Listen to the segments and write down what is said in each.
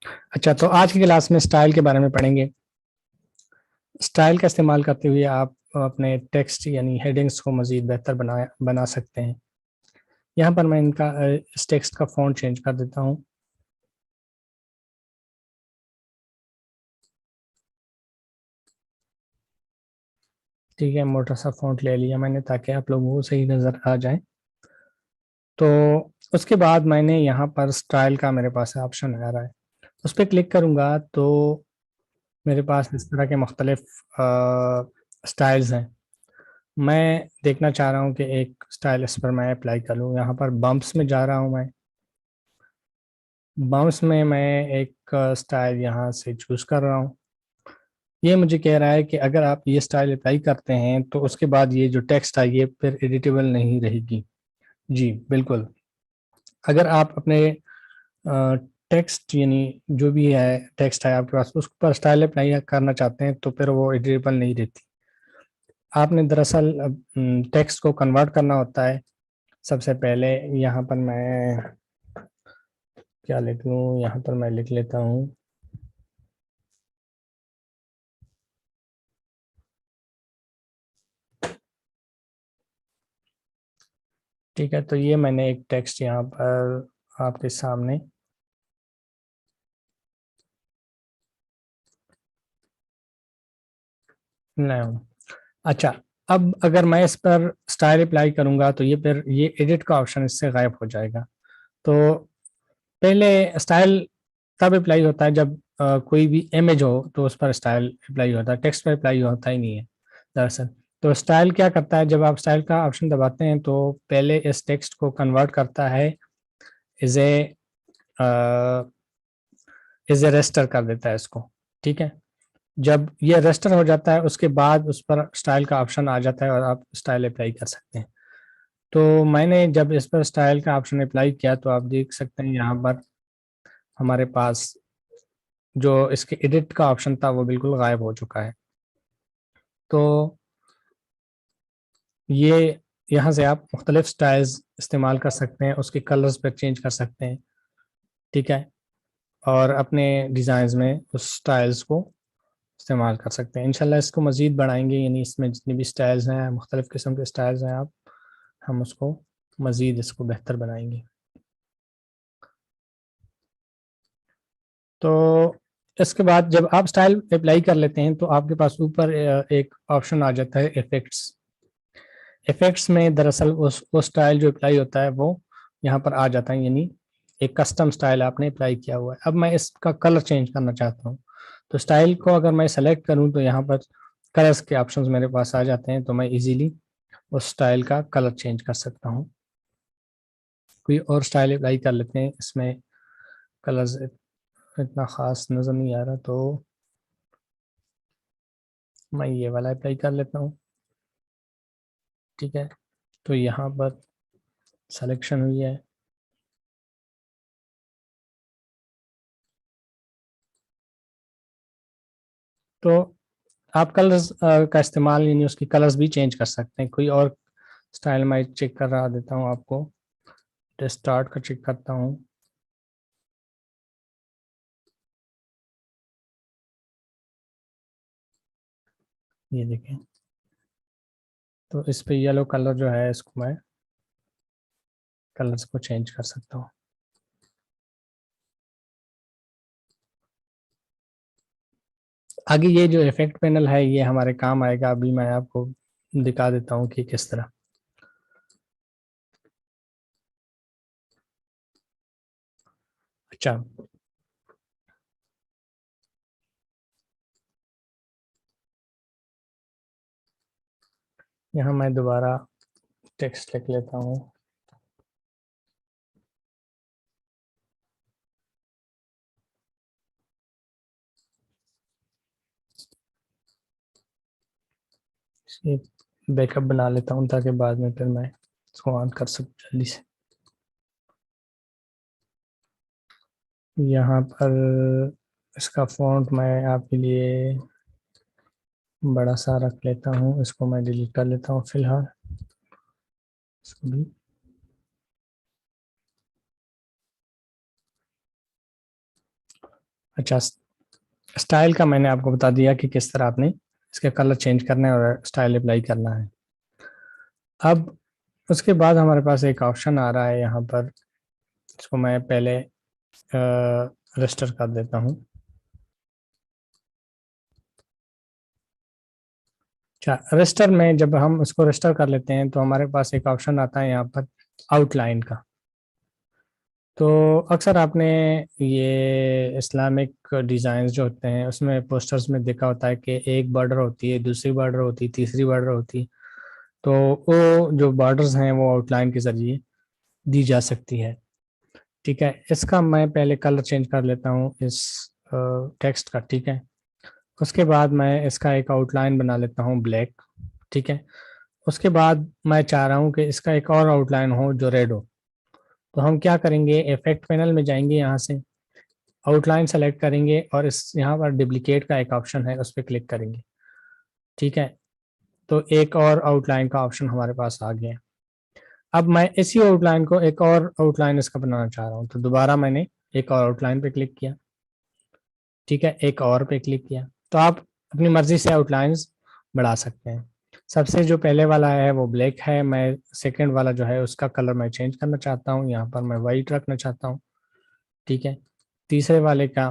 अच्छा, तो आज की क्लास में स्टाइल के बारे में पढ़ेंगे। स्टाइल का इस्तेमाल करते हुए आप अपने टेक्स्ट यानी हेडिंग्स को मज़ीद बेहतर बना सकते हैं। यहाँ पर मैं इनका इस टेक्स्ट का फ़ॉन्ट चेंज कर देता हूँ। ठीक है, मोटा सा फ़ॉन्ट ले लिया मैंने ताकि आप लोगों को सही नज़र आ जाए। तो उसके बाद मैंने यहाँ पर स्टाइल का मेरे पास ऑप्शन आ रहा है, उस पर क्लिक करूँगा तो मेरे पास इस तरह के मुख्तलिफ स्टाइल्स हैं। मैं देखना चाह रहा हूँ कि एक स्टाइल इस पर मैं अप्लाई कर लूँ। यहाँ पर बम्प्स में जा रहा हूँ मैं। बम्प्स में मैं एक स्टाइल यहाँ से चूज कर रहा हूँ। ये मुझे कह रहा है कि अगर आप ये स्टाइल अप्लाई करते हैं तो उसके बाद ये जो टेक्स्ट है ये फिर एडिटेबल नहीं रहेगी। जी बिल्कुल। अगर आप अपने टेक्स्ट यानी जो भी है टेक्स्ट है आपके पास उस पर स्टाइल अप्लाई करना चाहते हैं तो फिर वो एडिटेबल नहीं रहती। आपने दरअसल टेक्स्ट को कन्वर्ट करना होता है। सबसे पहले यहाँ पर मैं क्या लिख लूँ, यहाँ पर मैं लिख लेता हूँ ठीक है। तो ये मैंने एक टेक्स्ट यहाँ पर आपके सामने लाया हूँ। अच्छा, अब अगर मैं इस पर स्टाइल अप्लाई करूँगा तो ये फिर ये एडिट का ऑप्शन इससे गायब हो जाएगा। तो पहले स्टाइल तब अप्लाई होता है जब कोई भी इमेज हो तो उस पर स्टाइल अप्लाई होता है, टेक्स्ट पर अप्लाई होता ही नहीं है दरअसल। तो स्टाइल क्या करता है, जब आप स्टाइल का ऑप्शन दबाते हैं तो पहले इस टेक्स्ट को कन्वर्ट करता है इज ए रेस्टर कर देता है इसको। ठीक है, जब ये रजिस्टर हो जाता है उसके बाद उस पर स्टाइल का ऑप्शन आ जाता है और आप स्टाइल अप्लाई कर सकते हैं। तो मैंने जब इस पर स्टाइल का ऑप्शन अप्लाई किया तो आप देख सकते हैं यहाँ पर हमारे पास जो इसके एडिट का ऑप्शन था वो बिल्कुल गायब हो चुका है। तो ये यहाँ से आप मुख्तलिफ स्टाइल्स इस्तेमाल कर सकते हैं, उसके कलर्स पर चेंज कर सकते हैं। ठीक है, और अपने डिज़ाइंस में उस स्टाइल्स को इस्तेमाल कर सकते हैं। इंशाल्लाह इसको मज़ीद बढ़ाएंगे, यानी इसमें जितनी भी स्टाइल्स हैं मुख्तलिफ़ किस्म के स्टाइल्स हैं आप हम उसको मज़ीद इसको बेहतर बनाएंगे। तो इसके बाद जब आप स्टाइल अप्लाई कर लेते हैं तो आपके पास ऊपर एक ऑप्शन आ जाता है इफ़ेक्ट्स। इफ़ेक्ट्स में दरअसल उस वो स्टाइल जो अप्लाई होता है वो यहाँ पर आ जाता है, यानी एक कस्टम स्टाइल आपने अप्लाई किया हुआ है। अब मैं इसका कलर चेंज करना चाहता हूँ तो स्टाइल को अगर मैं सेलेक्ट करूँ तो यहाँ पर कलर्स के ऑप्शंस मेरे पास आ जाते हैं, तो मैं इजीली उस स्टाइल का कलर चेंज कर सकता हूँ। कोई और स्टाइल अप्लाई कर लेते हैं, इसमें कलर्स इतना ख़ास नज़र नहीं आ रहा तो मैं ये वाला अप्लाई कर लेता हूँ। ठीक है, तो यहाँ पर सिलेक्शन हुई है। तो आप कलर्स का इस्तेमाल यानी उसकी कलर्स भी चेंज कर सकते हैं। कोई और स्टाइल मैं चेक कर रहा देता हूँ आपको। तो स्टार्ट का चेक करता हूँ। ये देखें, तो इस पे येलो कलर जो है इसको मैं कलर्स को चेंज कर सकता हूँ। आगे ये जो इफेक्ट पैनल है ये हमारे काम आएगा, अभी मैं आपको दिखा देता हूँ कि किस तरह। अच्छा, यहाँ मैं दोबारा टेक्स्ट लिख लेता हूँ। इसकी बैकअप बना लेता हूँ ताकि बाद में फिर मैं इसको ऑन कर सकूँ जल्दी से। यहाँ पर इसका फ़ॉन्ट मैं आपके लिए बड़ा सा रख लेता हूँ, इसको मैं डिलीट कर लेता हूँ फिलहाल। इसको भी अच्छा, स्टाइल का मैंने आपको बता दिया कि किस तरह आपने इसके कलर चेंज करना है और स्टाइल अप्लाई करना है। अब उसके बाद हमारे पास एक ऑप्शन आ रहा है यहाँ पर, इसको मैं पहले रजिस्टर कर देता हूँ। अच्छा, रजिस्टर में जब हम इसको रजिस्टर कर लेते हैं तो हमारे पास एक ऑप्शन आता है यहाँ पर आउटलाइन का। तो अक्सर आपने ये इस्लामिक डिज़ाइन जो होते हैं उसमें पोस्टर्स में देखा होता है कि एक बॉर्डर होती है, दूसरी बॉर्डर होती है, तीसरी बॉर्डर होती है। तो वो जो बॉर्डर्स हैं वो आउटलाइन के ज़रिए दी जा सकती है। ठीक है, इसका मैं पहले कलर चेंज कर लेता हूँ इस टेक्स्ट का। ठीक है, उसके बाद मैं इसका एक आउटलाइन बना लेता हूँ ब्लैक। ठीक है, उसके बाद मैं चाह रहा हूँ कि इसका एक और आउटलाइन हो जो रेड हो। तो हम क्या करेंगे, इफेक्ट पैनल में जाएंगे, यहाँ से आउटलाइन सेलेक्ट करेंगे और इस यहाँ पर डुप्लीकेट का एक ऑप्शन है, उस पर क्लिक करेंगे। ठीक है, तो एक और आउटलाइन का ऑप्शन हमारे पास आ गया। अब मैं इसी आउटलाइन को एक और आउटलाइन इसका बनाना चाह रहा हूँ, तो दोबारा मैंने एक और आउटलाइन पे क्लिक किया। ठीक है, एक और पे क्लिक किया। तो आप अपनी मर्जी से आउटलाइंस बढ़ा सकते हैं। सबसे जो पहले वाला है वो ब्लैक है, मैं सेकंड वाला जो है उसका कलर मैं चेंज करना चाहता हूँ, यहाँ पर मैं वाइट रखना चाहता हूँ। ठीक है, तीसरे वाले का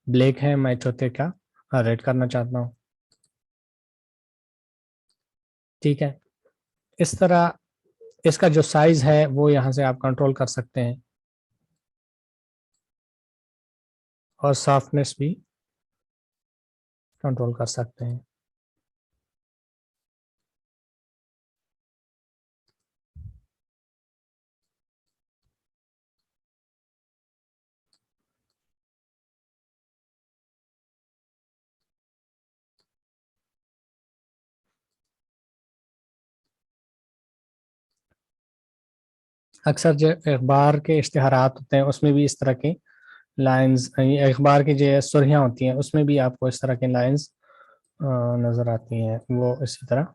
ब्लैक है, मैं चौथे का रेड करना चाहता हूँ। ठीक है, इस तरह इसका जो साइज है वो यहाँ से आप कंट्रोल कर सकते हैं और सॉफ्टनेस भी कंट्रोल कर सकते हैं। अक्सर जो अखबार के इश्तिहारात होते हैं उसमें भी इस तरह के लाइंस, अखबार की जो सुर्खियाँ होती हैं उसमें भी आपको इस तरह के लाइंस नज़र आती हैं, वो इसी तरह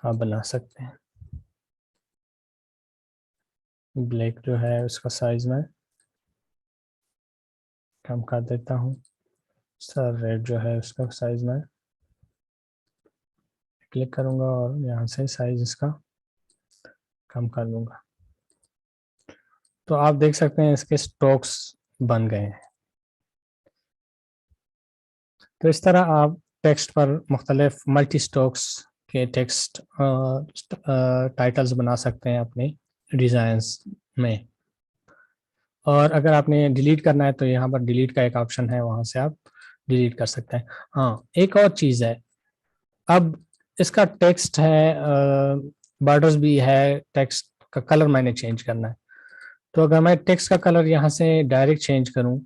आप बना सकते हैं। ब्लैक जो है उसका साइज मैं कम कर देता हूँ। सर रेड जो है उसका साइज मैं क्लिक करूँगा और यहाँ से साइज इसका कम कर लूँगा। तो आप देख सकते हैं इसके स्ट्रोक्स बन गए हैं। तो इस तरह आप टेक्स्ट पर मुख्तलिफ मल्टी स्ट्रोक्स के टेक्स्ट टाइटल्स बना सकते हैं अपने डिज़ाइंस में। और अगर आपने डिलीट करना है तो यहाँ पर डिलीट का एक ऑप्शन है, वहाँ से आप डिलीट कर सकते हैं। हाँ, एक और चीज़ है, अब इसका टेक्स्ट है, बॉर्डर्स भी है, टेक्स्ट का कलर मैंने चेंज करना है। तो अगर मैं टेक्स्ट का कलर यहाँ से डायरेक्ट चेंज करूँ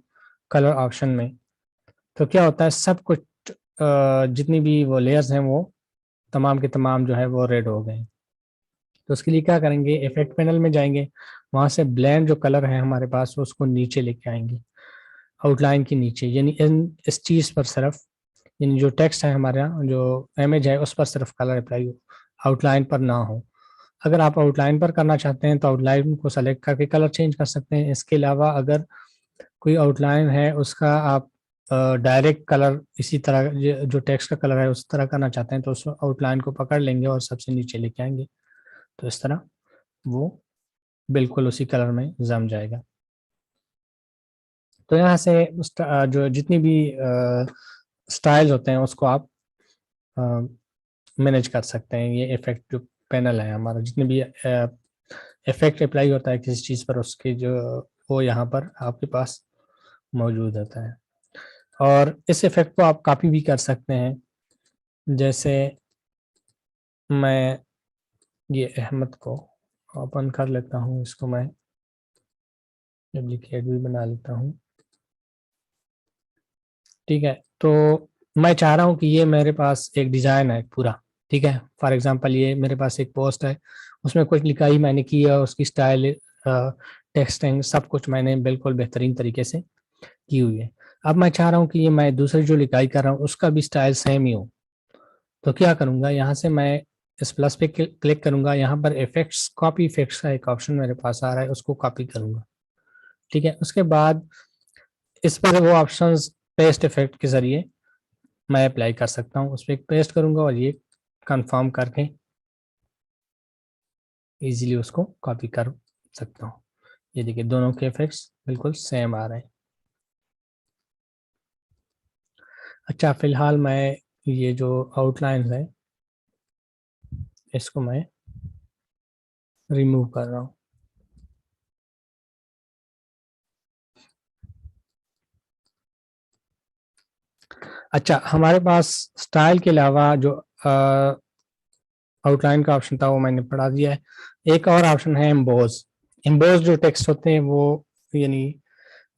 कलर ऑप्शन में, तो क्या होता है, सब कुछ जितनी भी वो लेयर्स हैं वो तमाम के तमाम जो है वो रेड हो गए। तो उसके लिए क्या करेंगे, इफेक्ट पैनल में जाएंगे, वहाँ से ब्लेंड जो कलर है हमारे पास उसको नीचे लेके आएंगे, आउटलाइन के नीचे, यानी इस चीज़ पर सिर्फ, यानी जो टेक्स्ट है हमारा, जो इमेज है उस पर सिर्फ कलर अप्लाई हो, आउटलाइन पर ना हो। अगर आप आउटलाइन पर करना चाहते हैं तो आउटलाइन को सेलेक्ट करके कलर चेंज कर सकते हैं। इसके अलावा अगर कोई आउटलाइन है उसका आप डायरेक्ट कलर इसी तरह जो टेक्स्ट का कलर है उस तरह करना चाहते हैं तो उस आउटलाइन को पकड़ लेंगे और सबसे नीचे लेके आएंगे, तो इस तरह वो बिल्कुल उसी कलर में जम जाएगा। तो यहाँ से जो जितनी भी स्टाइल्स होते हैं उसको आप मैनेज कर सकते हैं। ये इफेक्ट जो पैनल है हमारा, जितने भी इफेक्ट अप्लाई होता है किसी चीज़ पर उसके जो वो यहाँ पर आपके पास मौजूद होता है। और इस इफेक्ट को आप कॉपी भी कर सकते हैं। जैसे मैं ये अहमद को ओपन कर लेता हूँ, इसको मैं डुप्लीकेट भी बना लेता हूँ। ठीक है, तो मैं चाह रहा हूँ कि ये मेरे पास एक डिज़ाइन है पूरा। ठीक है, फॉर एग्जांपल ये मेरे पास एक पोस्ट है, उसमें कुछ लिखाई मैंने की है, उसकी स्टाइल, टेक्सटिंग, सब कुछ मैंने बिल्कुल बेहतरीन तरीके से की हुई है। अब मैं चाह रहा हूँ कि ये मैं दूसरी जो लिखाई कर रहा हूँ उसका भी स्टाइल सेम ही हो। तो क्या करूँगा, यहाँ से मैं इस प्लस पे क्लिक करूँगा, यहाँ पर इफेक्ट्स, कॉपी इफेक्ट्स का एक ऑप्शन मेरे पास आ रहा है, उसको कॉपी करूँगा। ठीक है, उसके बाद इस पर वो ऑप्शंस पेस्ट इफेक्ट के जरिए मैं अप्लाई कर सकता हूँ। उस पर पेस्ट करूंगा और ये कंफर्म करके इजीली उसको कॉपी कर सकता हूँ। ये देखिए दोनों के इफेक्ट्स बिल्कुल सेम आ रहे हैं। अच्छा, फिलहाल मैं ये जो आउटलाइन है इसको मैं रिमूव कर रहा हूँ। अच्छा, हमारे पास स्टाइल के अलावा जो आउटलाइन का ऑप्शन था वो मैंने पढ़ा दिया है। एक और ऑप्शन है एम्बोज। एम्बोज जो टेक्स्ट होते हैं वो, यानी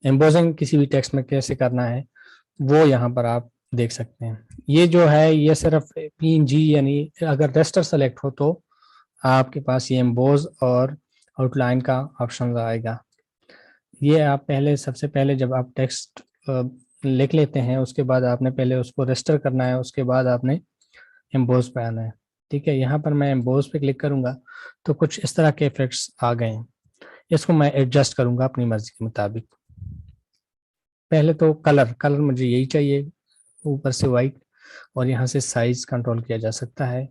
एम्बोजिंग किसी भी टेक्स्ट में कैसे करना है वो यहाँ पर आप देख सकते हैं। ये जो है ये सिर्फ PNG, यानी अगर रेस्टर सेलेक्ट हो तो आपके पास ये एम्बोज और आउटलाइन का ऑप्शन आएगा। ये आप पहले, सबसे पहले जब आप टेक्स्ट लिख लेते हैं उसके बाद आपने पहले उसको रेस्टर करना है, उसके बाद आपने एम्बोज पे आना है। ठीक है, यहाँ पर मैं एम्बोज पे क्लिक करूंगा तो कुछ इस तरह के इफेक्ट्स आ गए हैं। इसको मैं एडजस्ट करूंगा अपनी मर्जी के मुताबिक। पहले तो कलर कलर मुझे यही चाहिए, ऊपर से वाइट, और यहाँ से साइज कंट्रोल किया जा सकता है।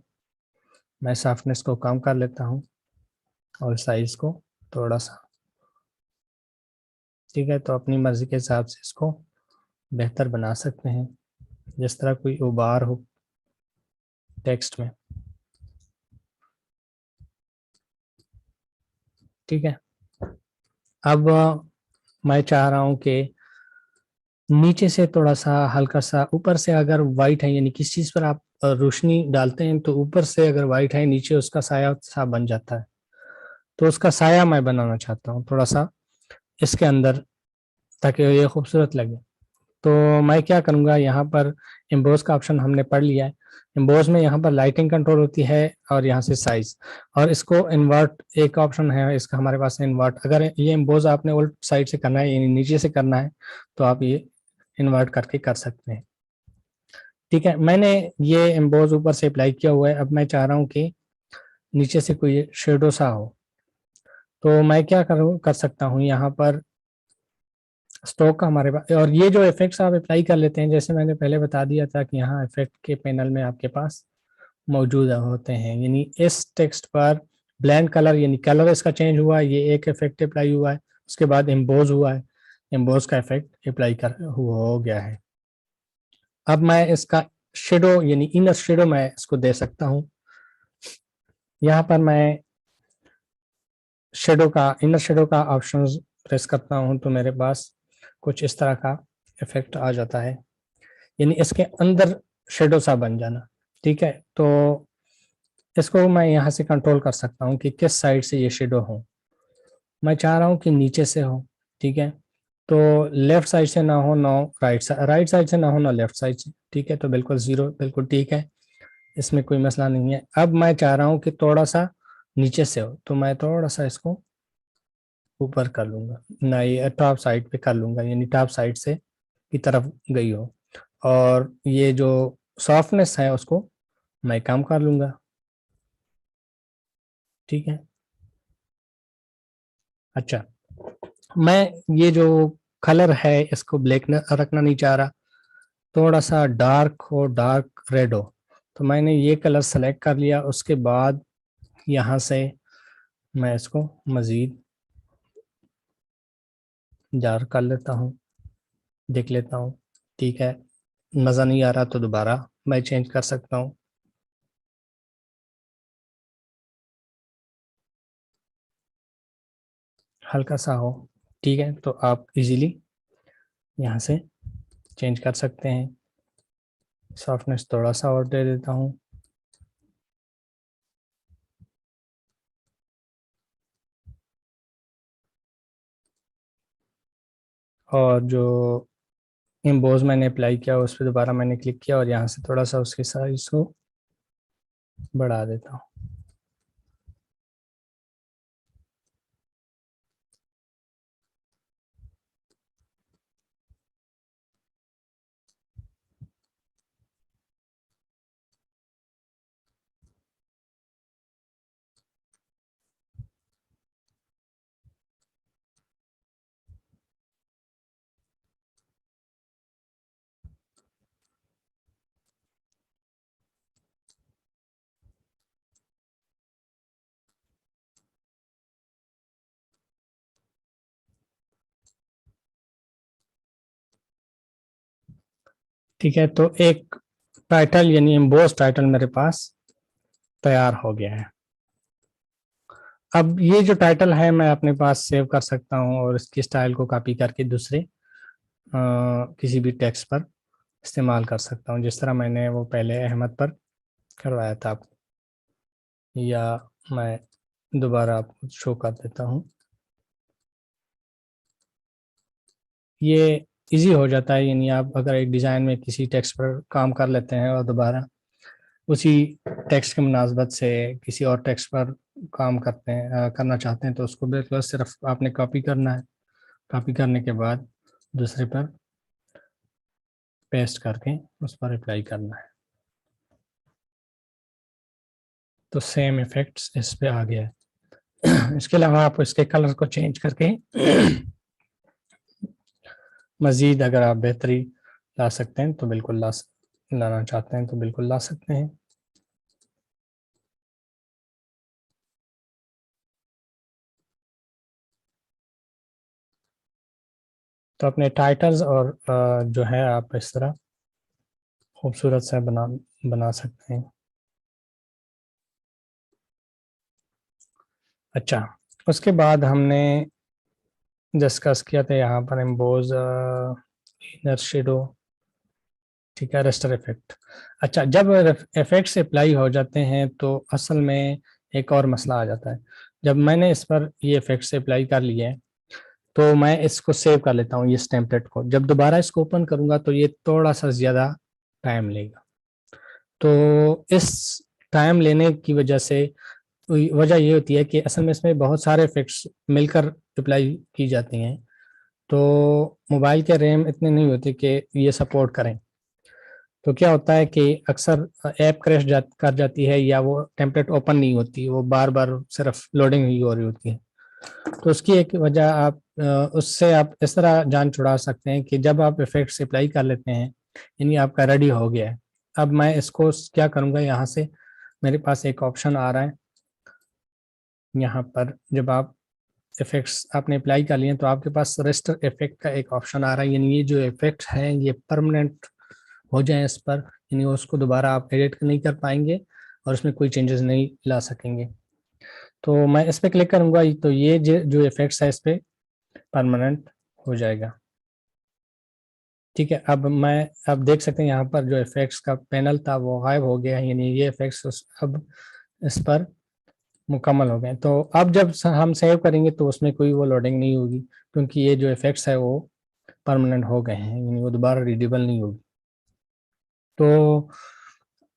मैं सॉफ्टनेस को कम कर लेता हूँ और साइज को थोड़ा सा। ठीक है, तो अपनी मर्जी के हिसाब से इसको बेहतर बना सकते हैं, जिस तरह कोई उबार हो टेक्स्ट में। ठीक है, अब मैं चाह रहा हूँ कि नीचे से थोड़ा सा हल्का सा, ऊपर से अगर वाइट है, यानी किस चीज पर आप रोशनी डालते हैं तो ऊपर से अगर वाइट है नीचे उसका साया सा बन जाता है। तो उसका साया मैं बनाना चाहता हूँ थोड़ा सा इसके अंदर, ताकि ये खूबसूरत लगे। तो मैं क्या करूँगा, यहाँ पर एम्बोज का ऑप्शन हमने पढ़ लिया है। एम्बोज में यहाँ पर लाइटिंग कंट्रोल होती है और यहाँ से साइज, और इसको इन्वर्ट एक ऑप्शन है इसका हमारे पास, इन्वर्ट। अगर ये एम्बोज आपने उल्ट साइड से करना है यानी नीचे से करना है तो आप ये इन्वर्ट करके कर सकते हैं। ठीक है, मैंने ये एम्बोज ऊपर से अप्लाई किया हुआ है। अब मैं चाह रहा हूँ कि नीचे से कोई शेडो सा हो, तो मैं क्या करूँ, कर सकता हूँ यहाँ पर स्टॉक का हमारे पास, और ये जो इफेक्ट्स आप अप्लाई कर लेते हैं, जैसे मैंने पहले बता दिया था कि यहाँ इफेक्ट के पैनल में आपके पास मौजूद होते हैं। यानी इस टेक्स्ट पर ब्लैंड कलर, यानी कलर इसका चेंज हुआ, ये एक इफेक्ट अप्लाई हुआ है, उसके बाद एम्बोज हुआ है, एम्बोज का इफेक्ट अप्लाई कर हुआ हो गया है। अब मैं इसका शेडो यानी इनर शेडो मैं इसको दे सकता हूँ। यहाँ पर मैं शेडो का, इनर शेडो का ऑप्शन प्रेस करता हूँ तो मेरे पास कुछ इस तरह का इफेक्ट आ जाता है, यानी इसके अंदर शेडो सा बन जाना। ठीक है, तो इसको मैं यहाँ से कंट्रोल कर सकता हूँ कि किस साइड से ये शेडो हो। मैं चाह रहा हूँ कि नीचे से हो। ठीक है, तो लेफ्ट साइड से ना हो, ना राइट साइड से ना हो, ना लेफ्ट साइड से। ठीक है, तो बिल्कुल जीरो, बिल्कुल ठीक है, इसमें कोई मसला नहीं है। अब मैं चाह रहा हूँ कि थोड़ा सा नीचे से हो, तो मैं थोड़ा सा इसको ऊपर कर लूंगा, नहीं टॉप साइड पे कर लूंगा, यानी टॉप साइड से की तरफ गई हो। और ये जो सॉफ्टनेस है उसको मैं कम कर लूंगा। ठीक है, अच्छा, मैं ये जो कलर है इसको ब्लैक रखना नहीं चाह रहा, थोड़ा सा डार्क हो, डार्क रेड हो। तो मैंने ये कलर सेलेक्ट कर लिया, उसके बाद यहाँ से मैं इसको मज़ीद डार्क कर लेता हूँ, देख लेता हूँ। ठीक है, नज़र नहीं आ रहा तो दोबारा मैं चेंज कर सकता हूँ। हल्का सा हो, ठीक है, तो आप इजीली यहाँ से चेंज कर सकते हैं। सॉफ्टनेस थोड़ा सा और दे देता हूँ। और जो एम्बोज मैंने अप्लाई किया उस पर दोबारा मैंने क्लिक किया और यहाँ से थोड़ा सा उसके साइज को बढ़ा देता हूँ। ठीक है, तो एक टाइटल यानी एम्बोस टाइटल मेरे पास तैयार हो गया है। अब ये जो टाइटल है मैं अपने पास सेव कर सकता हूँ और इसकी स्टाइल को कॉपी करके दूसरे किसी भी टेक्स्ट पर इस्तेमाल कर सकता हूँ, जिस तरह मैंने वो पहले अहमद पर करवाया था आपको। या मैं दोबारा आपको शो कर देता हूँ। ये इजी हो जाता है, यानी आप अगर एक डिज़ाइन में किसी टेक्स्ट पर काम कर लेते हैं और दोबारा उसी टेक्स्ट के मुनासबत से किसी और टेक्स्ट पर काम करते हैं करना चाहते हैं, तो उसको बिल्कुल सिर्फ आपने कॉपी करना है। कॉपी करने के बाद दूसरे पर पेस्ट करके उस पर अप्लाई करना है, तो सेम इफेक्ट्स इस पे आ गया है। इसके अलावा आप इसके कलर को चेंज करके मज़ीद अगर आप बेहतरी ला सकते हैं तो बिल्कुल लाना चाहते हैं तो बिल्कुल ला सकते हैं। तो अपने टाइटल्स और जो है आप इस तरह खूबसूरत सा बना सकते हैं। अच्छा, उसके बाद हमने डिस्कस किया था यहाँ पर एम्बोज इनर शेडो, ठीक है, रेस्टर इफेक्ट। अच्छा, जब इफेक्ट्स अप्लाई हो जाते हैं तो असल में एक और मसला आ जाता है। जब मैंने इस पर ये इफेक्ट्स अप्लाई कर लिए हैं तो मैं इसको सेव कर लेता हूँ, इस टेम्पलेट को। जब दोबारा इसको ओपन करूंगा तो ये थोड़ा सा ज़्यादा टाइम लेगा। तो इस टाइम लेने की वजह से वजह ये होती है कि असल में इसमें बहुत सारे इफेक्ट्स मिलकर अप्लाई की जाती हैं, तो मोबाइल के रैम इतने नहीं होते कि ये सपोर्ट करें। तो क्या होता है कि अक्सर ऐप कर जाती है या वो टेम्पलेट ओपन नहीं होती, वो बार बार सिर्फ लोडिंग ही हो रही होती है। तो उसकी एक वजह आप उससे आप इस तरह जान छुड़ा सकते हैं कि जब आप इफेक्ट्स अप्लाई कर लेते हैं, यानी आपका रेडी हो गया है। अब मैं इसको क्या करूँगा, यहाँ से मेरे पास एक ऑप्शन आ रहा है। यहाँ पर जब आप इफेक्ट्स आपने अप्लाई कर लिए तो आपके पास रेस्टर इफेक्ट का एक ऑप्शन आ रहा है, यानी ये जो इफेक्ट हैं ये परमानेंट हो जाए इस पर, यानी उसको दोबारा आप एडिट नहीं कर पाएंगे और उसमें कोई चेंजेस नहीं ला सकेंगे। तो मैं इस पर क्लिक करूंगा तो ये जो इफेक्ट्स है इस पर परमानेंट हो जाएगा। ठीक है, अब देख सकते हैं यहाँ पर जो इफेक्ट्स का पैनल था वो गायब हो गया है, यानी ये इफेक्ट्स अब इस पर मुकम्मल हो गए। तो अब जब हम सेव करेंगे तो उसमें कोई वो लोडिंग नहीं होगी, क्योंकि ये जो इफेक्ट्स है वो परमानेंट हो गए हैं, यानी वो दोबारा रीडेबल नहीं होगी। तो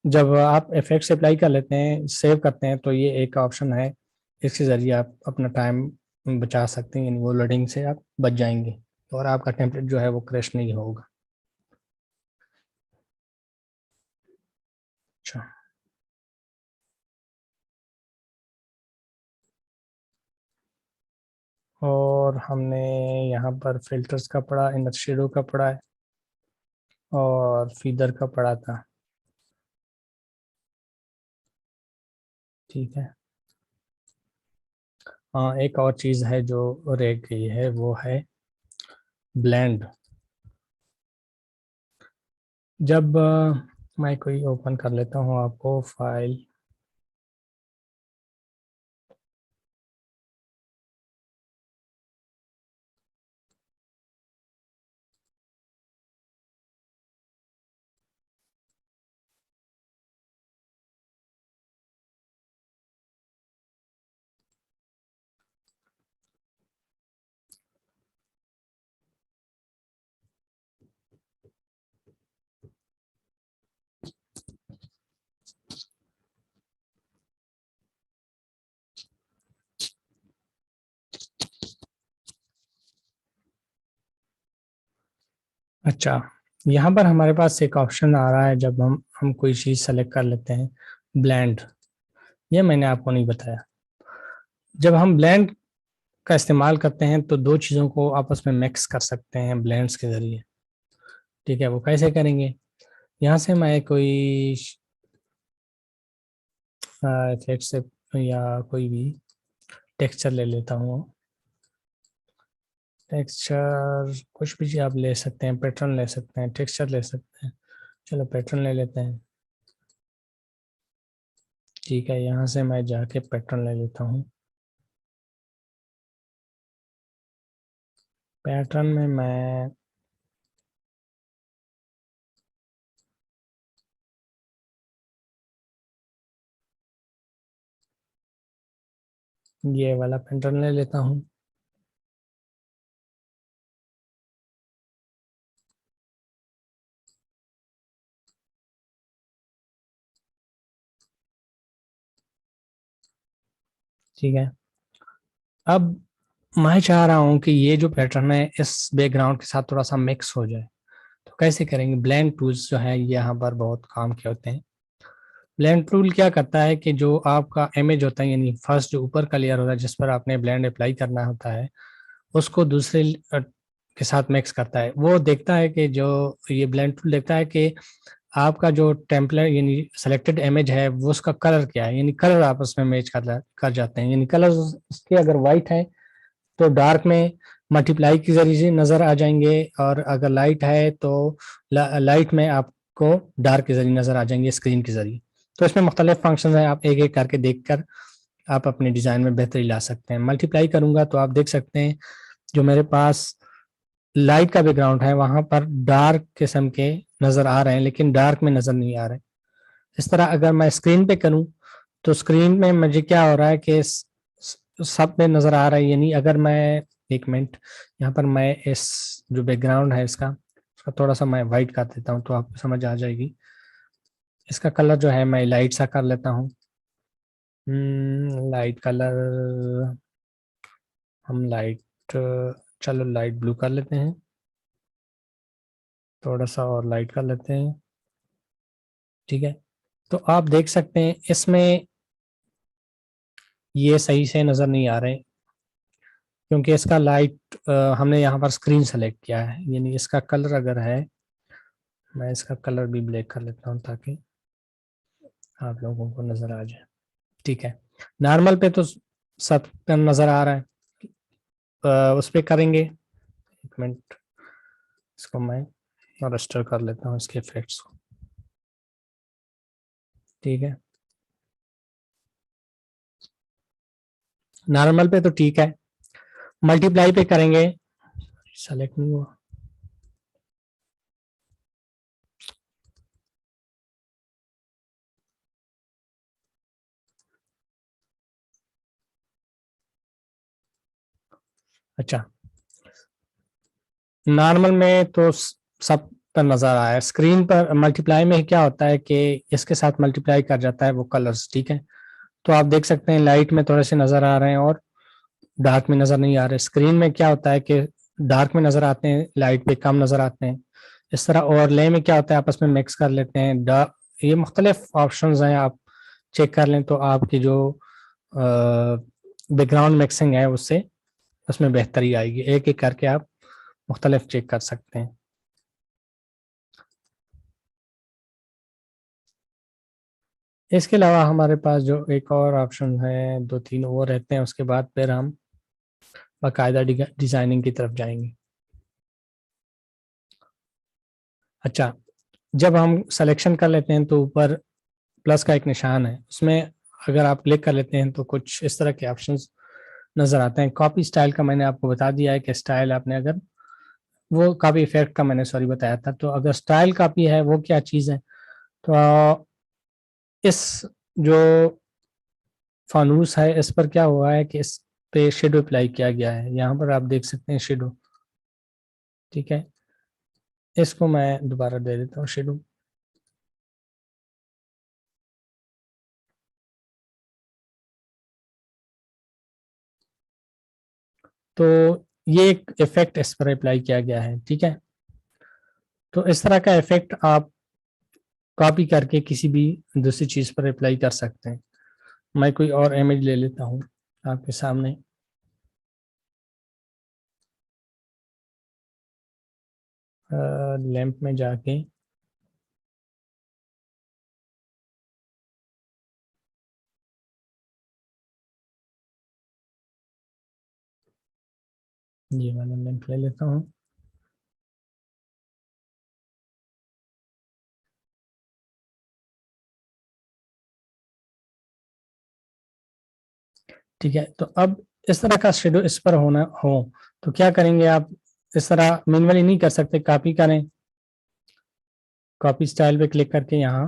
जब आप इफेक्ट्स अप्लाई कर लेते हैं, सेव करते हैं, तो ये एक ऑप्शन है, इसके ज़रिए आप अपना टाइम बचा सकते हैं, यानी वो लोडिंग से आप बच जाएंगे और आपका टेम्पलेट जो है वो क्रैश नहीं होगा। अच्छा, और हमने यहाँ पर फिल्टर्स का पढ़ा, इनर शेडो का पढ़ा है और फीदर का पढ़ा था। ठीक है, हाँ, एक और चीज़ है जो रह गई है, वो है ब्लेंड। जब मैं कोई ओपन कर लेता हूँ आपको फाइल, अच्छा, यहाँ पर हमारे पास एक ऑप्शन आ रहा है जब हम कोई चीज़ सेलेक्ट कर लेते हैं, ब्लेंड। ये मैंने आपको नहीं बताया। जब हम ब्लेंड का इस्तेमाल करते हैं तो दो चीज़ों को आपस में मिक्स कर सकते हैं ब्लेंड्स के ज़रिए। ठीक है, वो कैसे करेंगे? यहाँ से मैं कोई इफेक्ट से या कोई भी टेक्सचर ले लेता हूँ। टेक्सचर कुछ भी आप ले सकते हैं, पैटर्न ले सकते हैं, टेक्सचर ले सकते हैं। चलो पैटर्न ले लेते हैं। ठीक है, यहाँ से मैं जाके पैटर्न ले लेता हूँ। पैटर्न में मैं ये वाला पैटर्न ले लेता हूँ। ठीक है, अब मैं चाह रहा हूँ कि ये जो पैटर्न है इस बैकग्राउंड के साथ थोड़ा सा मिक्स हो जाए। तो कैसे करेंगे? ब्लेंड टूल्स जो है ये यहाँ पर बहुत काम के होते हैं। ब्लेंड टूल क्या करता है कि जो आपका इमेज होता है, यानी फर्स्ट जो ऊपर का लेयर होता है जिस पर आपने ब्लेंड अप्लाई करना होता है, उसको दूसरे के साथ मिक्स करता है। वो देखता है कि जो ये ब्लेंड टूल देखता है कि आपका जो टेम्पलेट यानी सेलेक्टेड इमेज है वो उसका कलर क्या है, यानी कलर आपस में मैच कर जाते हैं। यानी कलर उसके अगर वाइट है तो डार्क में मल्टीप्लाई के जरिए से नजर आ जाएंगे, और अगर लाइट है तो लाइट में आपको डार्क के जरिए नजर आ जाएंगे स्क्रीन के जरिए। तो इसमें मुख्तलिफ फंक्शन है, आप एक एक करके देख कर आप अपने डिजाइन में बेहतरी ला सकते हैं। मल्टीप्लाई करूंगा तो आप देख सकते हैं जो मेरे पास लाइट का बैकग्राउंड है वहां पर डार्क किस्म के नजर आ रहे हैं, लेकिन डार्क में नजर नहीं आ रहे। इस तरह अगर मैं स्क्रीन पे करूं तो स्क्रीन में मुझे क्या हो रहा है कि सब में नजर आ रहा है। यानी अगर मैं एक मिनट यहाँ पर मैं इस जो बैकग्राउंड है इसका उसका थोड़ा सा मैं वाइट कर देता हूँ तो आपको समझ आ जाएगी। इसका कलर जो है मैं लाइट सा कर लेता हूँ। लाइट कलर, हम लाइट, चलो लाइट ब्लू कर लेते हैं। थोड़ा सा और लाइट कर लेते हैं। ठीक है, तो आप देख सकते हैं इसमें ये सही से नज़र नहीं आ रहे क्योंकि इसका लाइट हमने यहाँ पर स्क्रीन सेलेक्ट किया है। यानी इसका कलर अगर है, मैं इसका कलर भी ब्लैक कर लेता हूँ ताकि आप लोगों को नज़र आ जाए। ठीक है, नॉर्मल पे तो सब नज़र आ रहा है। उस पर करेंगे, एक मिनट इसको मैं रजिस्टर कर लेता हूँ इसके इफेक्ट्स को। ठीक है, नॉर्मल पे तो ठीक है, मल्टीप्लाई पे करेंगे, सेलेक्ट नहीं हुआ। अच्छा, नॉर्मल में तो सब पर नजर आया है, स्क्रीन पर मल्टीप्लाई में क्या होता है कि इसके साथ मल्टीप्लाई कर जाता है वो कलर्स। ठीक है, तो आप देख सकते हैं लाइट में थोड़े से नजर आ रहे हैं और डार्क में नजर नहीं आ रहे। स्क्रीन में क्या होता है कि डार्क में नजर आते हैं, लाइट पे कम नजर आते हैं। इस तरह ओवरले में क्या होता है आपस में मिक्स कर लेते हैं। ये मुख्तलिफ ऑप्शंस हैं, आप चेक कर लें तो आपकी जो बैकग्राउंड मिक्सिंग है उससे उसमें बेहतरी आएगी। एक एक करके आप मुख्तलिफ चेक कर सकते हैं। इसके अलावा हमारे पास जो एक और ऑप्शन है, दो तीन वो रहते हैं, उसके बाद फिर हम बाकायदा डिजाइनिंग की तरफ जाएंगे। अच्छा, जब हम सिलेक्शन कर लेते हैं तो ऊपर प्लस का एक निशान है, उसमें अगर आप क्लिक कर लेते हैं तो कुछ इस तरह के ऑप्शंस नजर आते हैं। कॉपी स्टाइल का मैंने आपको बता दिया है कि स्टाइल आपने अगर वो कॉपी इफेक्ट का मैंने सॉरी बताया था। तो अगर स्टाइल कॉपी है वो क्या चीज़ है, तो इस जो फानूस है इस पर क्या हुआ है कि इस पे शेडो अप्लाई किया गया है। यहाँ पर आप देख सकते हैं शेडो। ठीक है, इसको मैं दोबारा दे देता हूँ शेडो। तो ये एक इफेक्ट इस पर अप्लाई किया गया है। ठीक है, तो इस तरह का इफेक्ट आप कॉपी करके किसी भी दूसरी चीज पर अप्लाई कर सकते हैं। मैं कोई और इमेज ले लेता हूँ आपके सामने। लैंप में जाके ये वाला लैंप ले लेता हूँ। ठीक है, तो अब इस तरह का शेडो इस पर होना हो तो क्या करेंगे आप, इस तरह मैन्युअली नहीं कर सकते, कॉपी करें, कॉपी स्टाइल पे क्लिक करके यहाँ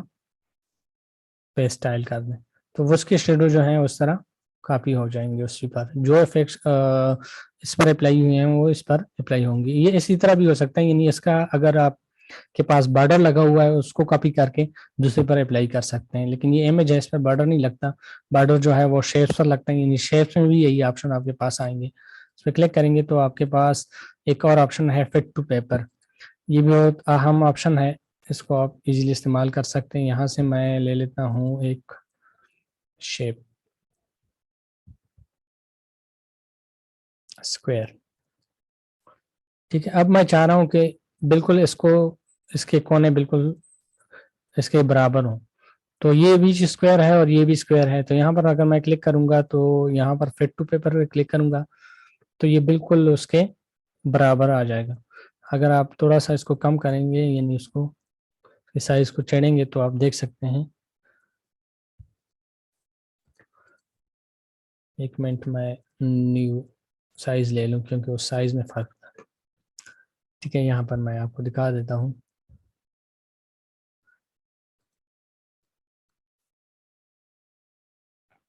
पे स्टाइल कर दें, तो वो उसके शेडो जो है उस तरह कॉपी हो जाएंगे उसी पर, जो इफेक्ट्स इस पर अप्लाई हुए हैं वो इस पर अप्लाई होंगे। ये इसी तरह भी हो सकता है, यानी इसका अगर आप के पास बॉर्डर लगा हुआ है उसको कॉपी करके दूसरे पर अप्लाई कर सकते हैं, लेकिन ये इमेज है इस पर बॉर्डर नहीं लगता, बॉर्डर जो है वो शेप्स पर लगता है, यानी शेप्स में भी यही ऑप्शन आपके पास आएंगे। इस पर क्लिक करेंगे तो आपके पास एक और ऑप्शन है फिट टू पेपर, ये भी बहुत अहम ऑप्शन है, इसको आप इजीली इस्तेमाल कर सकते हैं। यहाँ से मैं ले लेता हूँ एक शेप स्क्वायर, ठीक है। अब मैं चाह रहा हूँ कि बिल्कुल इसको, इसके कोने बिल्कुल इसके बराबर हो, तो ये भी स्क्वायर है और ये भी स्क्वायर है, तो यहाँ पर अगर मैं क्लिक करूंगा तो यहाँ पर फिट टू पेपर पे क्लिक करूंगा तो ये बिल्कुल उसके बराबर आ जाएगा। अगर आप थोड़ा सा इसको कम करेंगे यानी इसको साइज को चढ़ेंगे तो आप देख सकते हैं, एक मिनट मैं न्यू साइज ले लूं क्योंकि उस साइज में फर्क था, ठीक है। यहाँ पर मैं आपको दिखा देता हूँ,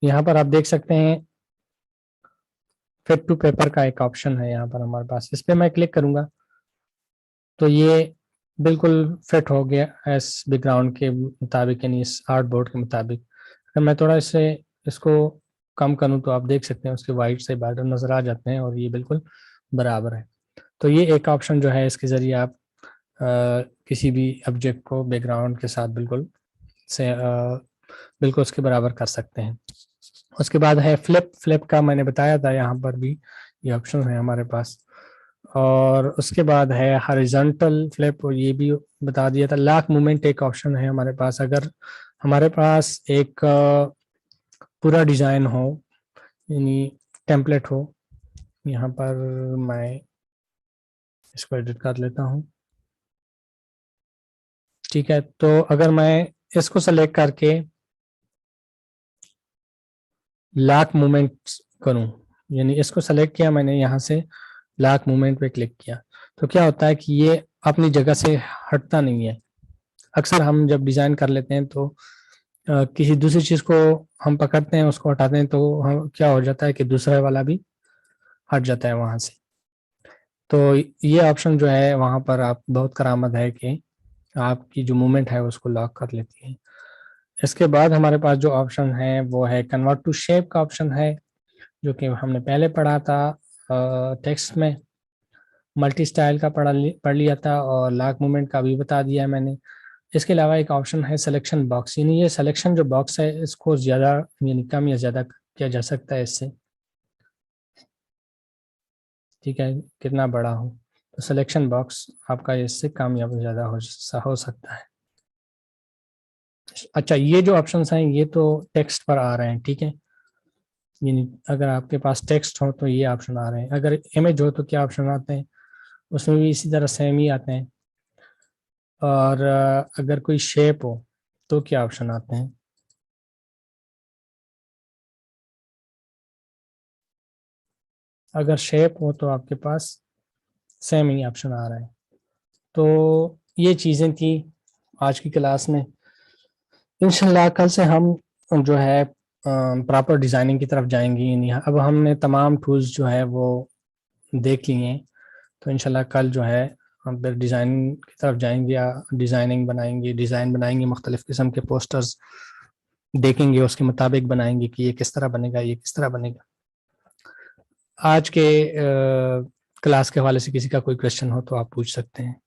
यहाँ पर आप देख सकते हैं फिट टू पेपर का एक ऑप्शन है यहाँ पर हमारे पास, इस पर मैं क्लिक करूंगा तो ये बिल्कुल फिट हो गया इस बैकग्राउंड के मुताबिक, यानी इस आर्ट बोर्ड के मुताबिक। अगर मैं थोड़ा इससे इसको कम करूं तो आप देख सकते हैं उसके वाइट से बॉर्डर नजर आ जाते हैं और ये बिल्कुल बराबर है। तो ये एक ऑप्शन जो है इसके जरिए आप किसी भी ऑब्जेक्ट को बैकग्राउंड के साथ बिल्कुल से बिल्कुल उसके बराबर कर सकते हैं। उसके बाद है फ्लिप, फ्लिप का मैंने बताया था, यहाँ पर भी ये ऑप्शन है हमारे पास। और उसके बाद है हॉरिजॉन्टल फ्लिप, और ये भी बता दिया था। लॉक मूवमेंट एक ऑप्शन है हमारे पास, अगर हमारे पास एक पूरा डिजाइन हो यानी टेम्पलेट हो, यहाँ पर मैं इसको एडिट कर लेता हूँ, ठीक है। तो अगर मैं इसको सेलेक्ट करके लॉक मूवमेंट करूं, यानी इसको सेलेक्ट किया मैंने, यहाँ से लॉक मूवमेंट पे क्लिक किया, तो क्या होता है कि ये अपनी जगह से हटता नहीं है। अक्सर हम जब डिजाइन कर लेते हैं तो किसी दूसरी चीज को हम पकड़ते हैं, उसको हटाते हैं, तो हम क्या हो जाता है कि दूसरा वाला भी हट जाता है वहां से। तो ये ऑप्शन जो है वहां पर आप बहुत करामत है कि आपकी जो मूवमेंट है उसको लॉक कर लेती है। इसके बाद हमारे पास जो ऑप्शन है वो है कन्वर्ट टू शेप का ऑप्शन है, जो कि हमने पहले पढ़ा था टेक्स्ट में, मल्टी स्टाइल का पढ़ लिया था, और लॉक मूवमेंट का भी बता दिया है मैंने। इसके अलावा एक ऑप्शन है सिलेक्शन बॉक्स, यानी ये सिलेक्शन जो बॉक्स है इसको ज़्यादा यानी कम या ज़्यादा किया जा सकता है इससे, ठीक है, कितना बड़ा हो। तो सिलेक्शन बॉक्स आपका इससे कम या ज़्यादा हो सकता है। अच्छा, ये जो ऑप्शंस हैं ये तो टेक्स्ट पर आ रहे हैं, ठीक है, यानी अगर आपके पास टेक्स्ट हो तो ये ऑप्शन आ रहे हैं, अगर इमेज हो तो क्या ऑप्शन आते हैं, उसमें भी इसी तरह सेम ही आते हैं। और अगर कोई शेप हो तो क्या ऑप्शन आते हैं, अगर शेप हो तो आपके पास सेम ही ऑप्शन आ रहा है। तो ये चीज़ें थी आज की क्लास में। इंशाल्लाह कल से हम जो है प्रॉपर डिज़ाइनिंग की तरफ जाएंगे, यानी अब हमने तमाम टूल्स जो है वो देख लिए हैं, तो इंशाल्लाह कल जो है हम फिर डिज़ाइन की तरफ जाएंगे, या डिज़ाइनिंग बनाएंगे, डिज़ाइन बनाएंगे, मुख्तलिफ़ किस्म के पोस्टर्स देखेंगे, उसके मुताबिक बनाएंगे कि ये किस तरह बनेगा, ये किस तरह बनेगा। आज के क्लास के हवाले से किसी का कोई क्वेश्चन हो तो आप पूछ सकते हैं।